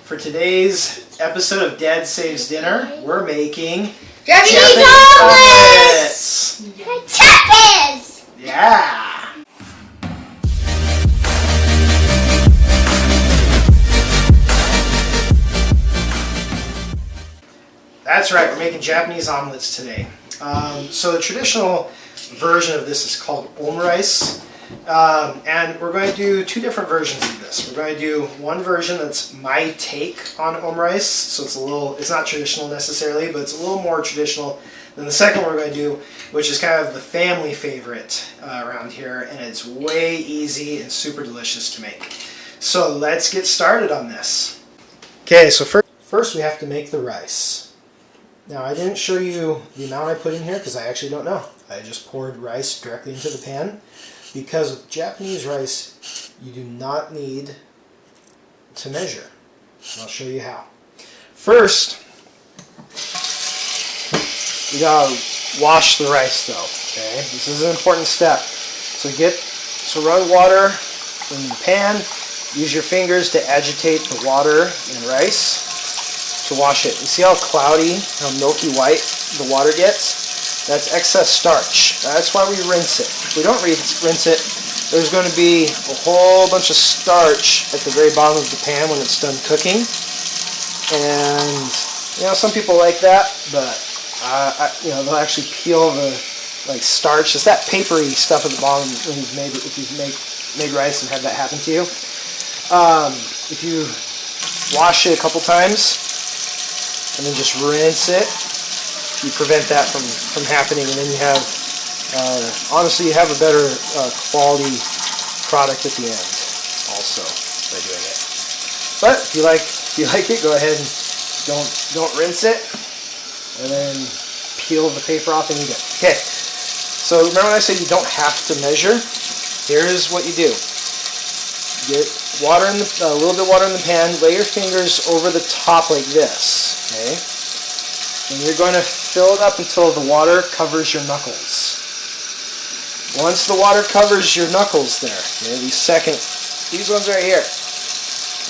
For today's episode of Dad Saves Dinner, we're making Japanese omelets! Chappies! Yeah! That's right, we're making Japanese omelets today. So the traditional version of this is called Omurice. And we're going to do two different versions of this. We're going to do one version that's my take on Omurice, so it's not traditional necessarily, but it's a little more traditional than the second one we're going to do, which is kind of the family favorite around here, and it's way easy and super delicious to make. So let's get started on this. Okay, so first we have to make the rice. Now I didn't show you the amount I put in here because I actually don't know. I just poured rice directly into the pan. Because with Japanese rice, you do not need to measure. I'll show you how. First, you gotta wash the rice though, okay? This is an important step. So run water in the pan, use your fingers to agitate the water and rice to wash it. You see how cloudy, how milky white the water gets? That's excess starch. That's why we rinse it. If we don't rinse it, there's going to be a whole bunch of starch at the very bottom of the pan when it's done cooking. And, some people like that, but, they'll actually peel the, starch. It's that papery stuff at the bottom when if you've made rice and had that happen to you. If you wash it a couple times and then just rinse it, you prevent that from happening, and then you have, honestly, you have a better quality product at the end, also, by doing it. But if you like it, go ahead and don't rinse it, and then peel the paper off and eat it. Okay, so remember when I said you don't have to measure? Here's what you do. Get water a little bit of water in the pan, lay your fingers over the top like this, okay? And you're going to fill it up until the water covers your knuckles. Once the water covers your knuckles there, these ones right here.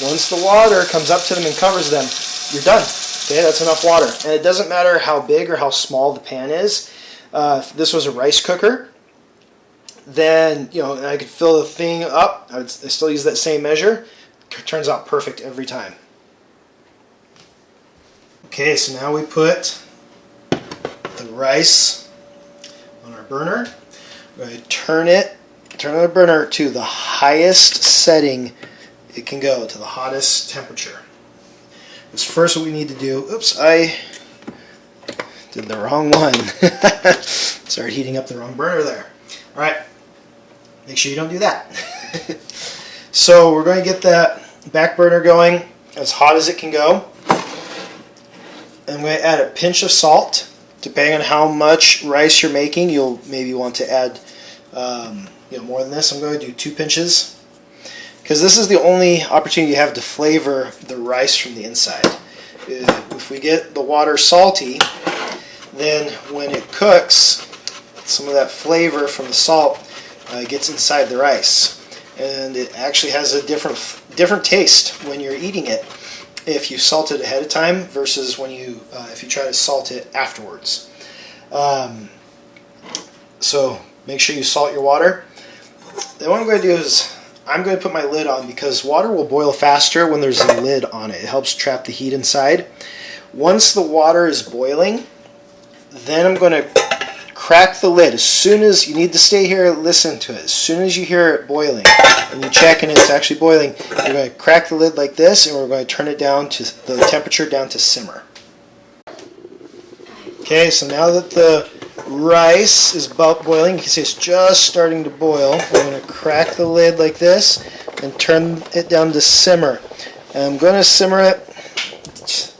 Once the water comes up to them and covers them, you're done. Okay, that's enough water. And it doesn't matter how big or how small the pan is. If this was a rice cooker, then, and I could fill the thing up. I still use that same measure. It turns out perfect every time. Okay, so now we put the rice on our burner. We're going to turn the burner to the highest setting it can go, to the hottest temperature. This first what we need to do, oops, I did the wrong one. Started heating up the wrong burner there. Alright, make sure you don't do that. So we're going to get that back burner going as hot as it can go. I'm going to add a pinch of salt. Depending on how much rice you're making, you'll maybe want to add more than this. I'm going to do 2 pinches because this is the only opportunity you have to flavor the rice from the inside. If we get the water salty, then when it cooks, some of that flavor from the salt gets inside the rice, and it actually has a different taste when you're eating it if you salt it ahead of time versus when if you try to salt it afterwards. So make sure you salt your water. Then what I'm going to do is I'm going to put my lid on because water will boil faster when there's a lid on it. It helps trap the heat inside. Once the water is boiling, then I'm going to crack the lid. As soon as you need to stay here, listen to it. As soon as you hear it boiling and you check and it's actually boiling, you're going to crack the lid like this, and we're going to turn it down to the temperature down to simmer. Okay, so now that the rice is about boiling, you can see it's just starting to boil. We're going to crack the lid like this and turn it down to simmer. And I'm going to simmer it.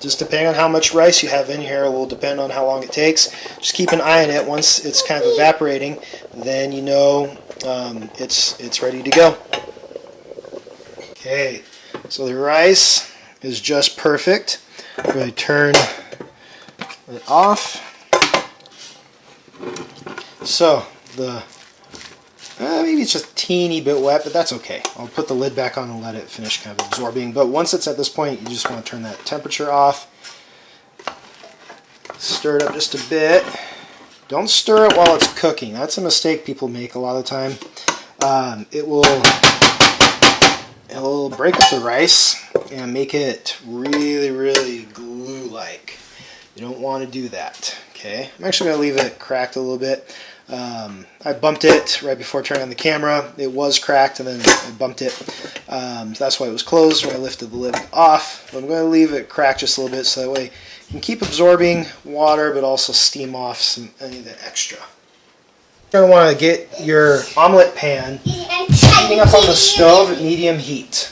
Just depending on how much rice you have in here, it will depend on how long it takes. Just keep an eye on it. Once it's kind of evaporating, then you know it's ready to go. Okay, so the rice is just perfect. I'm going to turn it off. So the Maybe it's just a teeny bit wet, but that's okay. I'll put the lid back on and let it finish kind of absorbing. But once it's at this point, you just want to turn that temperature off. Stir it up just a bit. Don't stir it while it's cooking. That's a mistake people make a lot of the time. It'll break up the rice and make it really, really glue-like. You don't want to do that. Okay, I'm actually going to leave it cracked a little bit. I bumped it right before turning on the camera. It was cracked, and then I bumped it. So that's why it was closed when I lifted the lid off. But I'm going to leave it cracked just a little bit so that way you can keep absorbing water, but also steam off any of the extra. You're going to want to get your omelet pan heating up on the stove at medium heat.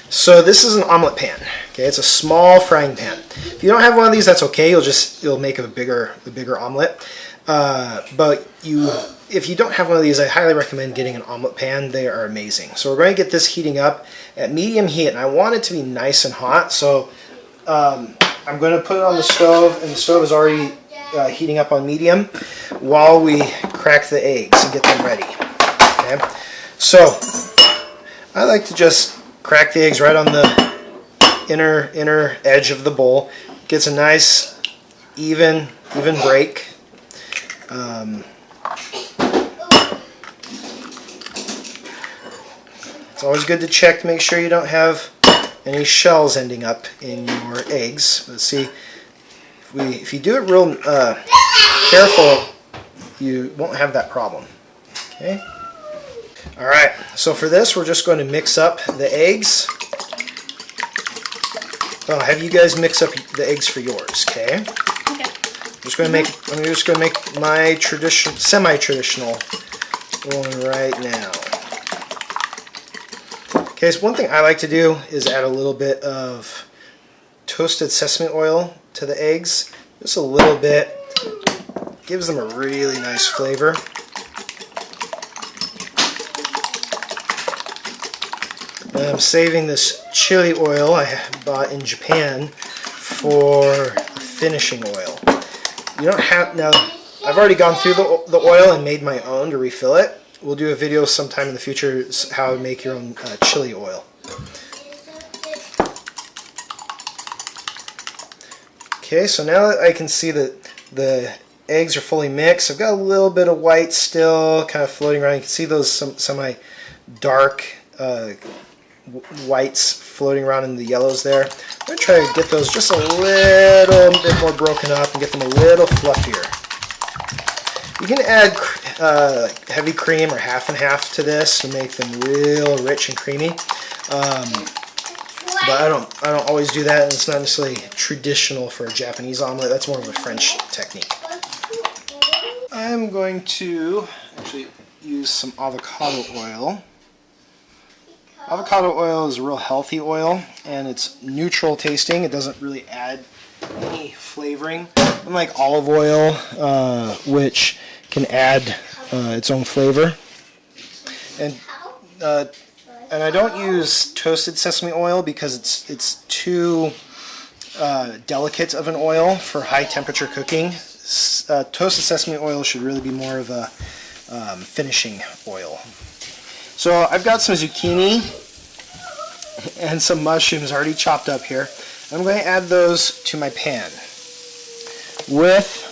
So this is an omelet pan. Okay, it's a small frying pan. If you don't have one of these, that's okay. You'll make a bigger omelet. But if you don't have one of these, I highly recommend getting an omelet pan. They are amazing. So we're going to get this heating up at medium heat, and I want it to be nice and hot. So I'm going to put it on the stove, and the stove is already heating up on medium while we crack the eggs and get them ready. Okay, so I like to just crack the eggs right on the inner edge of the bowl. Gets a nice even break. It's always good to check to make sure you don't have any shells ending up in your eggs. Let's see, if you do it real careful, you won't have that problem. Okay. All right. So for this, we're just going to mix up the eggs. I'll have you guys mix up the eggs for yours. Okay. Okay. I'm just going to make my semi-traditional one right now. Okay, so one thing I like to do is add a little bit of toasted sesame oil to the eggs. Just a little bit. Gives them a really nice flavor. And I'm saving this chili oil I bought in Japan for finishing oil. You don't have, now I've already gone through the oil and made my own to refill it. We'll do a video sometime in the future how to make your own chili oil. Okay, so now that I can see that the eggs are fully mixed, I've got a little bit of white still kind of floating around. You can see those semi-dark whites floating around in the yellows there. I'm going to try to get those just a little bit more broken up and get them a little fluffier. You can add heavy cream or half and half to this to make them real rich and creamy. But I don't always do that, and it's not necessarily traditional for a Japanese omelet. That's more of a French technique. I'm going to actually use some avocado oil. Avocado oil is a real healthy oil, and it's neutral tasting. It doesn't really add any flavoring, unlike olive oil, which can add its own flavor. And I don't use toasted sesame oil because it's too delicate of an oil for high temperature cooking. Toasted sesame oil should really be more of a finishing oil. So I've got some zucchini and some mushrooms already chopped up here. I'm going to add those to my pan with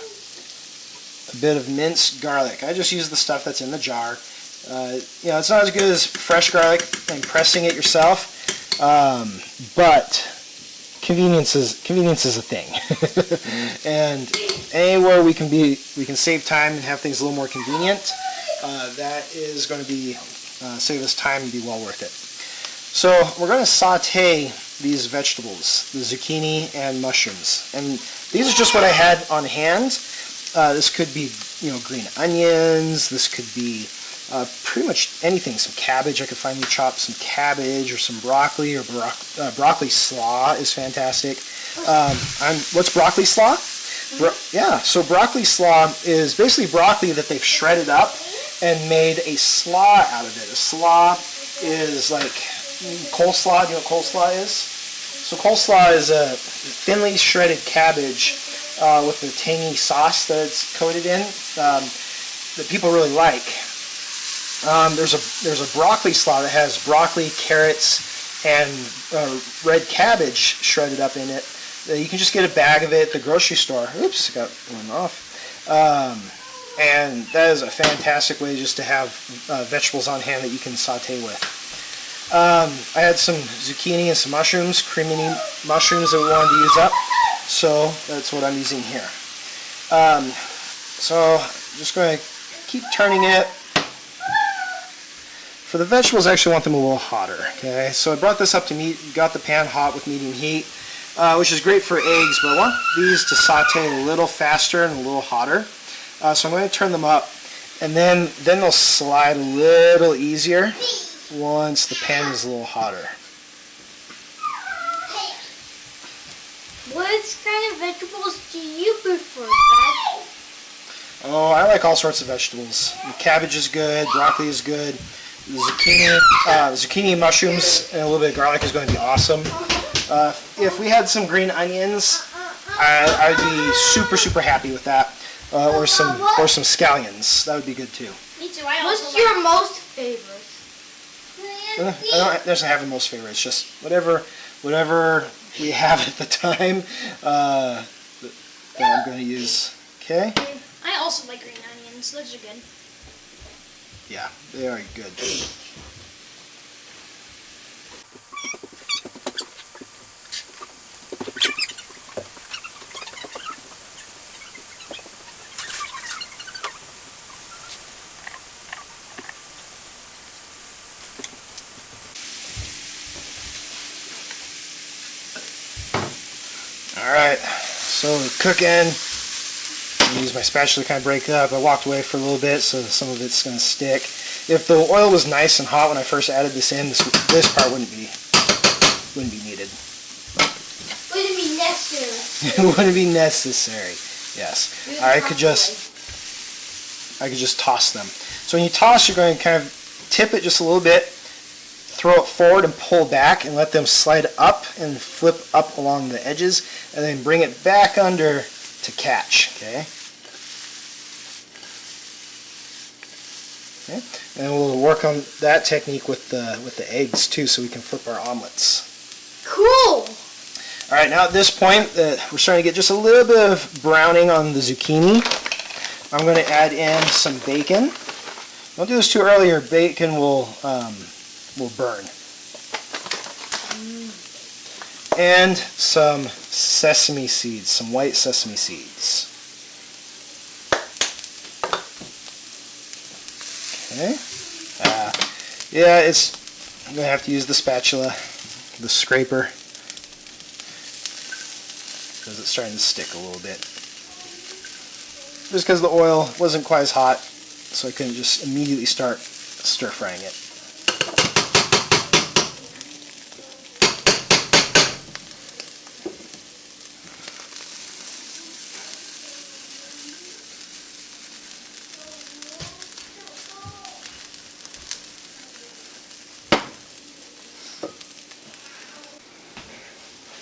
a bit of minced garlic. I just use the stuff that's in the jar. You know, it's not as good as fresh garlic and pressing it yourself, but convenience is a thing. And anywhere we can save time and have things a little more convenient, that is going to be save us time and be well worth it. So we're going to saute these vegetables, the zucchini and mushrooms, and these are just what I had on hand. This could be, you know, green onions. This could be pretty much anything. Some cabbage. I could finally chop some cabbage or some broccoli, or broccoli slaw is fantastic. What's broccoli slaw? Yeah, so broccoli slaw is basically broccoli that they've shredded up and made a slaw out of it. A slaw is like coleslaw. Do you know what coleslaw is? So coleslaw is a thinly shredded cabbage with the tangy sauce that it's coated in that people really like. There's a broccoli slaw that has broccoli, carrots, and red cabbage shredded up in it. You can just get a bag of it at the grocery store. Oops, got one off. And that is a fantastic way just to have vegetables on hand that you can saute with. I had some zucchini and some mushrooms, creamy mushrooms that we wanted to use up. So that's what I'm using here. So I'm just going to keep turning it. For the vegetables, I actually want them a little hotter. Okay, so I brought this up to got the pan hot with medium heat, which is great for eggs, but I want these to saute a little faster and a little hotter. So I'm going to turn them up, and then they'll slide a little easier once the pan is a little hotter. What kind of vegetables do you prefer, Dad? Oh, I like all sorts of vegetables. The cabbage is good, broccoli is good. Zucchini and mushrooms and a little bit of garlic is going to be awesome. If we had some green onions, I'd be super happy with that. Or some scallions. That would be good too. Me too. What's your most favorite? I don't have a most favorite. It's just whatever we have at the time that I'm going to use. Okay. I also like green onions. Those are good. Yeah, they are good. Alright, so cooking. I use my spatula to kind of break it up. I walked away for a little bit so some of it's going to stick. If the oil was nice and hot when I first added this in, this part wouldn't be needed. Wouldn't be necessary. It wouldn't be necessary. Yes. I could just toss them. So when you toss, you're going to kind of tip it just a little bit, throw it forward and pull back and let them slide up and flip up along the edges, and then bring it back under to catch. Okay. Okay. And we'll work on that technique with the eggs too, so we can flip our omelets. Cool. All right, now at this point, we're starting to get just a little bit of browning on the zucchini. I'm going to add in some bacon. Don't do this too early, or bacon will burn. And some sesame seeds, some white sesame seeds. Okay. Yeah, I'm going to have to use the spatula, the scraper, because it's starting to stick a little bit. Just because the oil wasn't quite as hot, so I couldn't just immediately start stir frying it.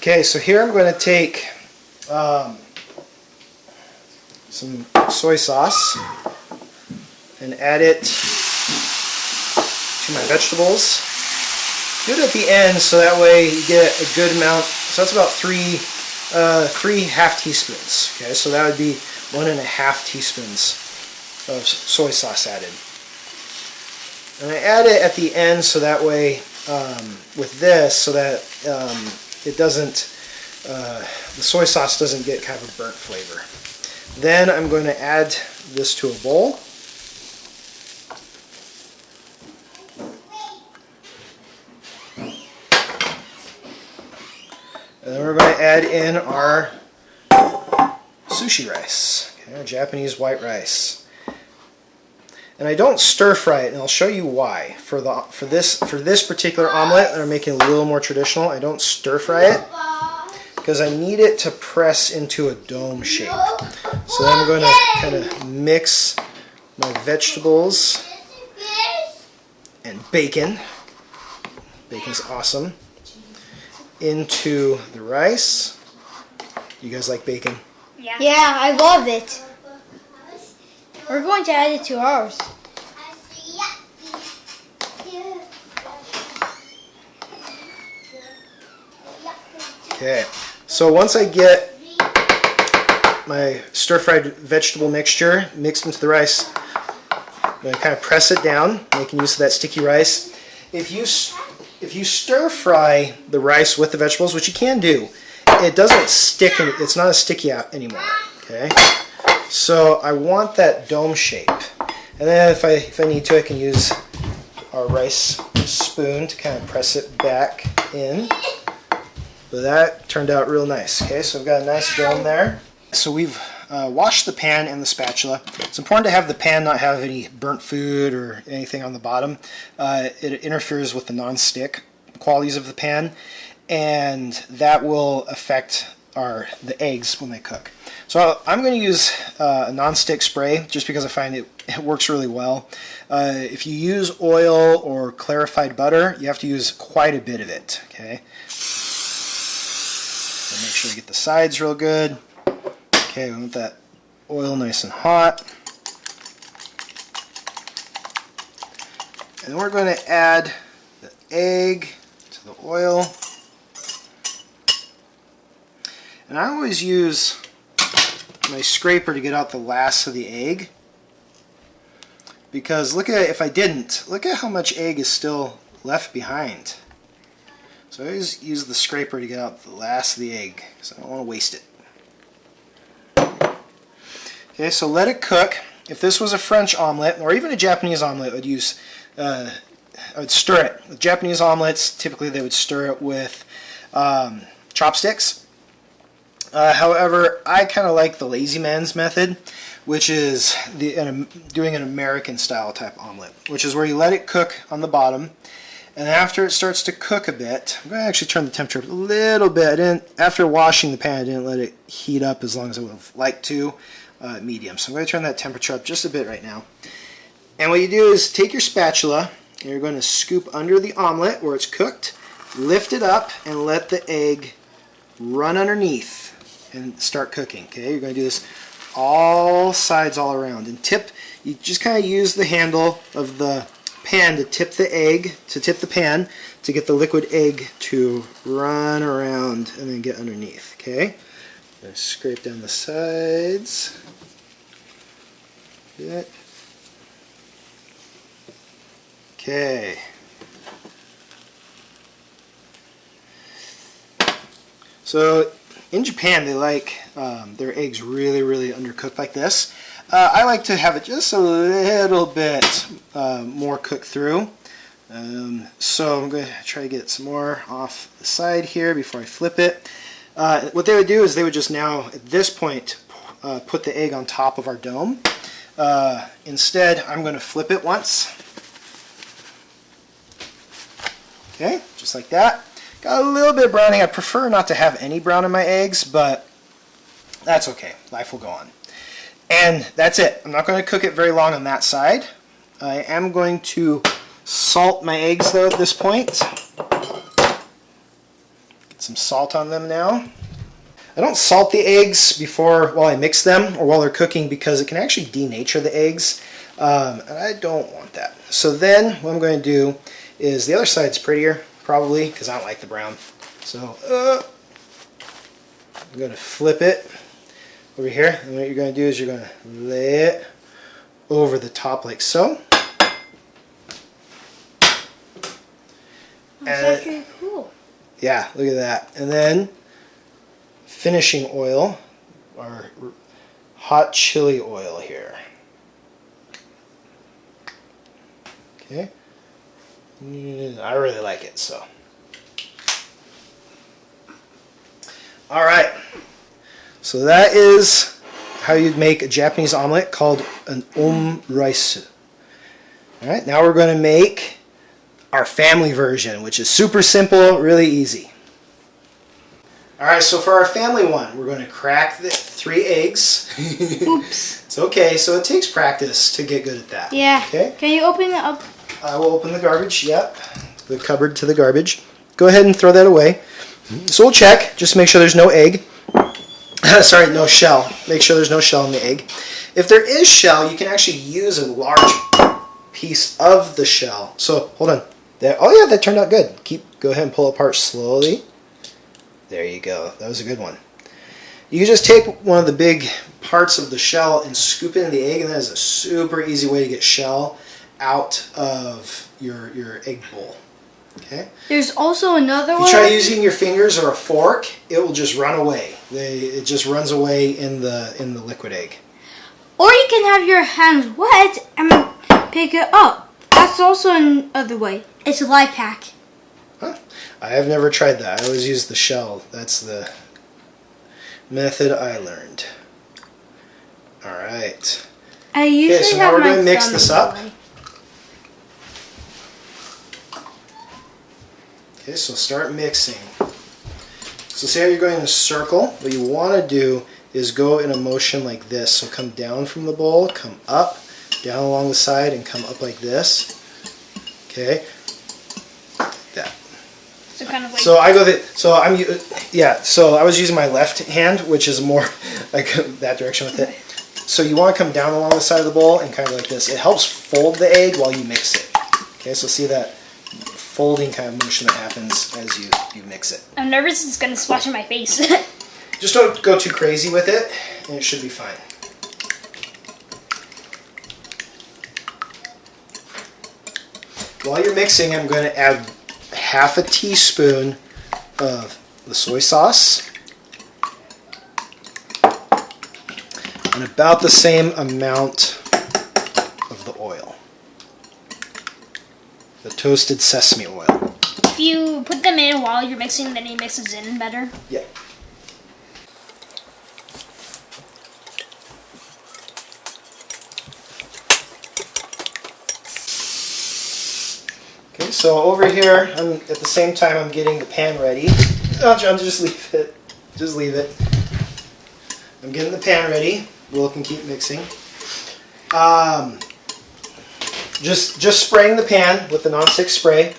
Okay, so here I'm going to take some soy sauce and add it to my vegetables. Do it at the end so that way you get a good amount. So that's about three half teaspoons. Okay, so that would be 1.5 teaspoons of soy sauce added. And I add it at the end so that way with this, so that it doesn't, the soy sauce doesn't get kind of a burnt flavor. Then I'm going to add this to a bowl. And then we're going to add in our sushi rice, okay, our Japanese white rice. And I don't stir fry it, and I'll show you why. For this particular omelet that I'm making a little more traditional, I don't stir fry it because I need it to press into a dome shape. So then I'm going to kind of mix my vegetables and bacon. Bacon's awesome. Into the rice. You guys like bacon? Yeah, I love it. We're going to add it to ours. Okay, so once I get my stir-fried vegetable mixture mixed into the rice, I'm going to kind of press it down, making use of that sticky rice. If you stir-fry the rice with the vegetables, which you can do, it doesn't stick, it's not as sticky out anymore. Okay, so I want that dome shape, and then if I need to, I can use our rice spoon to kind of press it back in. But that turned out real nice. Okay, so we've got a nice dome there. So we've washed the pan and the spatula. It's important to have the pan not have any burnt food or anything on the bottom. It interferes with the non-stick qualities of the pan, and that will affect the eggs when they cook. So I'm going to use a non-stick spray just because I find it works really well. If you use oil or clarified butter, you have to use quite a bit of it. Okay. So make sure you get the sides real good. Okay, we want that oil nice and hot. And then we're going to add the egg to the oil. And I always use my scraper to get out the last of the egg. Because look at, if I didn't, look at how much egg is still left behind. So I always use the scraper to get out the last of the egg, because I don't want to waste it. Okay, so let it cook. If this was a French omelet, or even a Japanese omelet, I would stir it. With Japanese omelets, typically they would stir it with chopsticks. However, I kind of like the lazy man's method, which is doing an American style type omelet, which is where you let it cook on the bottom, and after it starts to cook a bit, I'm going to actually turn the temperature up a little bit. After washing the pan, I didn't let it heat up as long as I would have liked to. Medium. So I'm going to turn that temperature up just a bit right now. And what you do is take your spatula and you're going to scoop under the omelet where it's cooked, lift it up, and let the egg run underneath and start cooking. Okay, you're going to do this all sides all around. And you just kind of use the handle of the pan to tip the pan to get the liquid egg to run around and then get underneath. Okay, I'm going to scrape down the sides. Good. Okay. So in Japan, they like their eggs really, really undercooked like this. I like to have it just a little bit more cooked through. So I'm going to try to get some more off the side here before I flip it. What they would do is they would just now, at this point, put the egg on top of our dome. Instead, I'm going to flip it once. Okay, just like that. Got a little bit of browning. I prefer not to have any brown in my eggs, but that's okay. Life will go on. And that's it. I'm not going to cook it very long on that side. I am going to salt my eggs, though, at this point. Get some salt on them now. I don't salt the eggs while I mix them or while they're cooking because it can actually denature the eggs, and I don't want that. So then what I'm going to do is the other side's prettier, probably, because I don't like the brown. So I'm going to flip it over here, and what you're going to do is you're going to lay it over the top like so. That's actually cool. Yeah, look at that. And then finishing oil, or hot chili oil here. Okay. I really like it, so. Alright. So that is how you'd make a Japanese omelet called an omurice. Alright, now we're going to make our family version, which is super simple, really easy. Alright, so for our family one, we're going to crack the 3 eggs. Oops. It's okay, so it takes practice to get good at that. Yeah. Okay? Can you open it up? I will open the garbage, yep. The cupboard to the garbage. Go ahead and throw that away. So we'll check, just to make sure there's no egg. Sorry, no shell. Make sure there's no shell in the egg. If there is shell, you can actually use a large piece of the shell. So, hold on. Oh yeah, that turned out good. Go ahead and pull it apart slowly. There you go. That was a good one. You can just take one of the big parts of the shell and scoop it in the egg, and that is a super easy way to get shell out of your egg bowl. Okay. There's also another If way. you try using your fingers or a fork, it will just run away. It just runs away in the liquid egg. Or you can have your hands wet and pick it up. That's also another way. It's a life hack. Huh? I have never tried that. I always use the shell. That's the method I learned. All right. I usually Okay, so now have we're my going to mix thumb this in up. the way. Okay, so start mixing. So see how you're going in a circle? What you want to do is go in a motion like this. So come down from the bowl, come up, down along the side, and come up like this. Okay, like that. So kind of like. So I go that. So So I was using my left hand, which is more like that direction with it. So you want to come down along the side of the bowl and kind of like this. It helps fold the egg while you mix it. Okay, so see that folding kind of motion that happens as you mix it. I'm nervous it's gonna splash in my face. Just don't go too crazy with it, and it should be fine. While you're mixing, I'm going to add half a teaspoon of the soy sauce and about the same amount of the oil, the toasted sesame oil. If you put them in while you're mixing, then it mixes in better. Yeah. Okay, so over here, at the same time I'm getting the pan ready. Oh, John, just leave it. Just leave it. I'm getting the pan ready. Will can keep mixing. Just spraying the pan with the non-stick spray.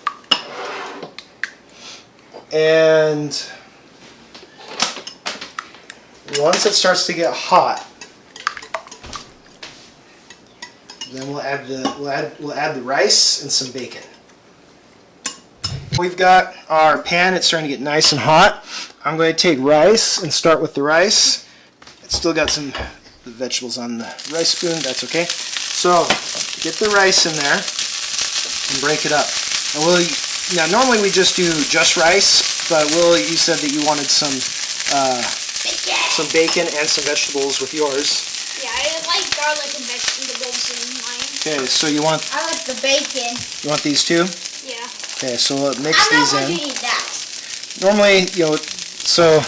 And once it starts to get hot, then we'll add the rice and some bacon. We've got our pan. It's starting to get nice and hot. I'm going to take rice and start with the rice. It's still got some the vegetables on the rice spoon. That's okay. So get the rice in there and break it up. And now normally we just do just rice, but Will, you said that you wanted some bacon and some vegetables with yours. Yeah, I like garlic and vegetables in mine. Okay, so you want I like the bacon. these two? Yeah. Okay, so mix I'm these not in. going to eat that. Normally, so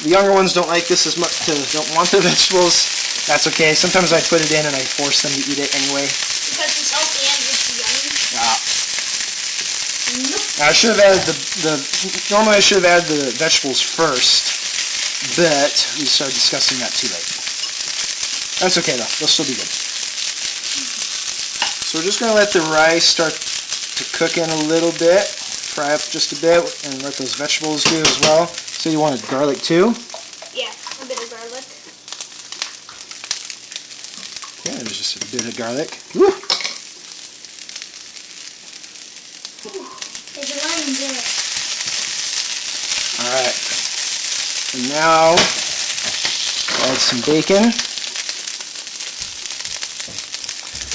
the younger ones don't like this as much, don't want the vegetables. That's okay. Sometimes I put it in and I force them to eat it anyway. Because it's healthy and it's yummy. I should have added normally I should have added the vegetables first, but we started discussing that too late. That's okay though. They'll still be good. So we're just going to let the rice start to cook in a little bit, fry up just a bit, and let those vegetables do as well. So you wanted garlic too? Yeah, a bit of garlic. Yeah, there's just a bit of garlic. Woo! There's a lemon in it. Alright. And now, add some bacon.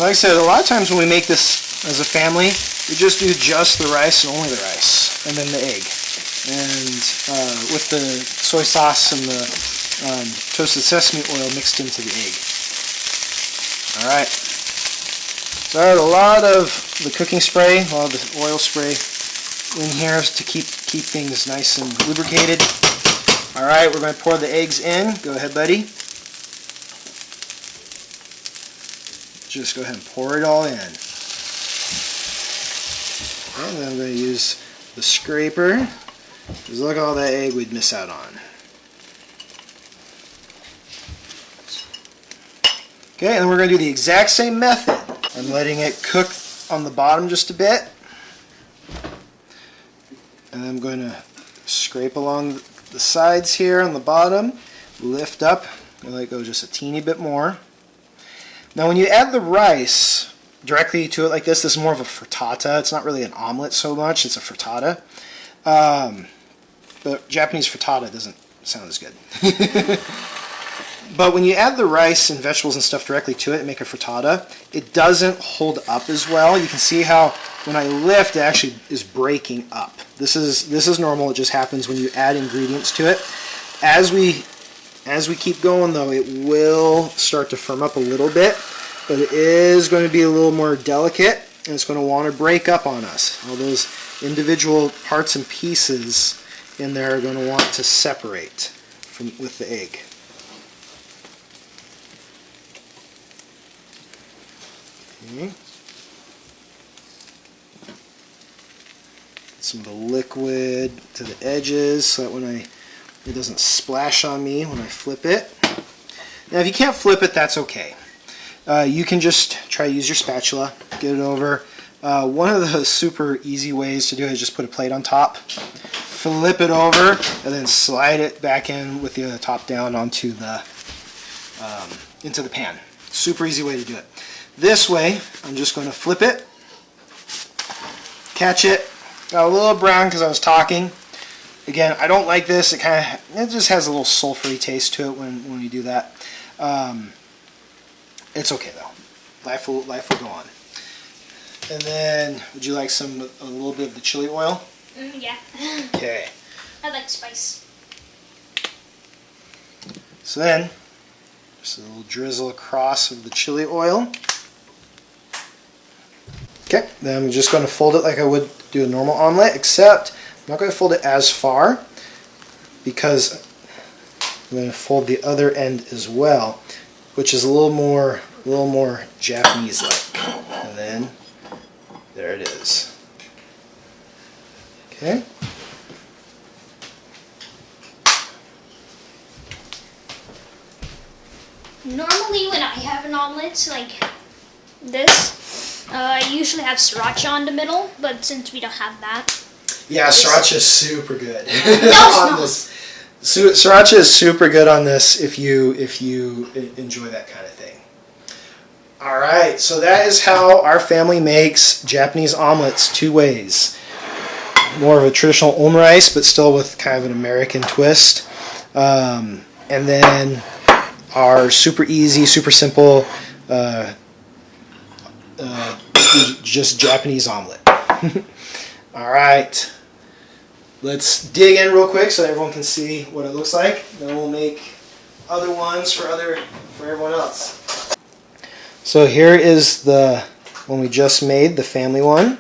Like I said, a lot of times when we make this as a family, we just do just the rice and only the rice, and then the egg. And with the soy sauce and the toasted sesame oil mixed into the egg. Alright. So I had a lot of the cooking spray, a lot of the oil spray in here to keep things nice and lubricated. Alright, we're going to pour the eggs in. Go ahead, buddy. Just go ahead and pour it all in. And then I'm going to use the scraper, because look at all that egg we'd miss out on. Okay, and then we're going to do the exact same method. I'm letting it cook on the bottom just a bit. And I'm going to scrape along the sides here on the bottom, lift up, and let it go just a teeny bit more. Now when you add the rice directly to it like this is more of a frittata. It's not really an omelet so much, it's a frittata. but Japanese frittata doesn't sound as good. But when you add the rice and vegetables and stuff directly to it and make a frittata, it doesn't hold up as well. You can see how when I lift, it actually is breaking up. This is normal. It just happens when you add ingredients to it. As we keep going, though, it will start to firm up a little bit, but it is going to be a little more delicate, and it's going to want to break up on us. All those individual parts and pieces in there are going to want to separate with the egg. Okay. Some of the liquid to the edges so that it doesn't splash on me when I flip it. Now if you can't flip it, that's okay. You can just try to use your spatula, get it over. One of the super easy ways to do it is just put a plate on top, flip it over, and then slide it back in with the top down onto the into the pan. Super easy way to do it. This way, I'm just going to flip it, catch it. Got a little brown because I was talking. Again, I don't like this. It just has a little sulfury taste to it when you do that. It's okay though. Life will go on. And then, would you like a little bit of the chili oil? Yeah. Okay. I like spice. So then, just a little drizzle across of the chili oil. Okay, then I'm just going to fold it like I would do a normal omelet, except I'm not going to fold it as far because I'm going to fold the other end as well, which is a little more Japanese-like. And then there it is. Okay. Normally when I have an omelet like this, I usually have sriracha on the middle, but since we don't have that. Yeah, sriracha is super good. No, it's not. Sriracha is super good on this if you enjoy that kind of thing. All right, so that is how our family makes Japanese omelets 2 ways. More of a traditional omurice, but still with kind of an American twist. And then our super easy, super simple, just Japanese omelet. All right, let's dig in real quick so everyone can see what it looks like. Then we'll make other ones for everyone else. So here is the one we just made, the family one.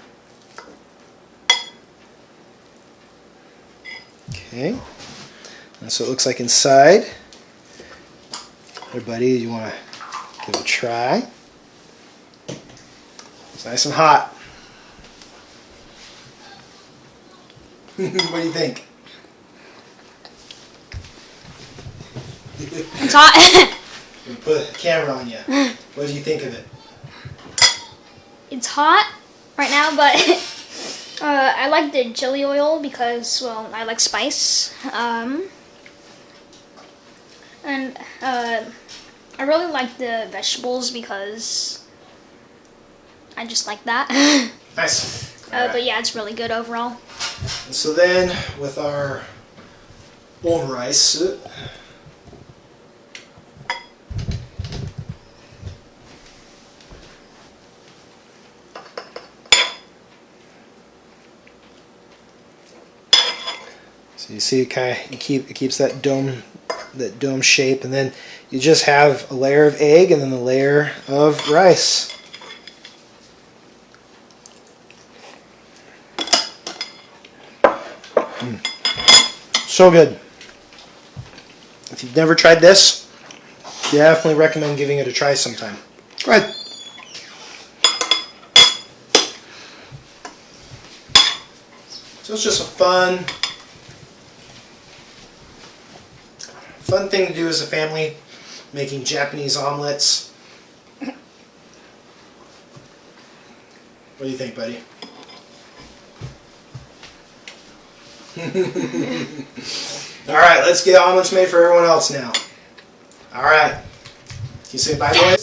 Okay, and so it looks like inside. Everybody, you want to give it a try? It's nice and hot. What do you think? It's hot. I'm gonna put a camera on you. What do you think of it? It's hot right now, but I like the chili oil because, well, I like spice. And I really like the vegetables because I just like that. Nice. But yeah, it's really good overall. And so then, with our Omurice, so you see, it keeps that dome shape, and then you just have a layer of egg and then a layer of rice. So good. If you've never tried this, definitely recommend giving it a try sometime. Go ahead. So it's just a fun thing to do as a family, making Japanese omelets. What do you think, buddy? Alright, let's get omelets made for everyone else now. Alright. Can you say bye, boys?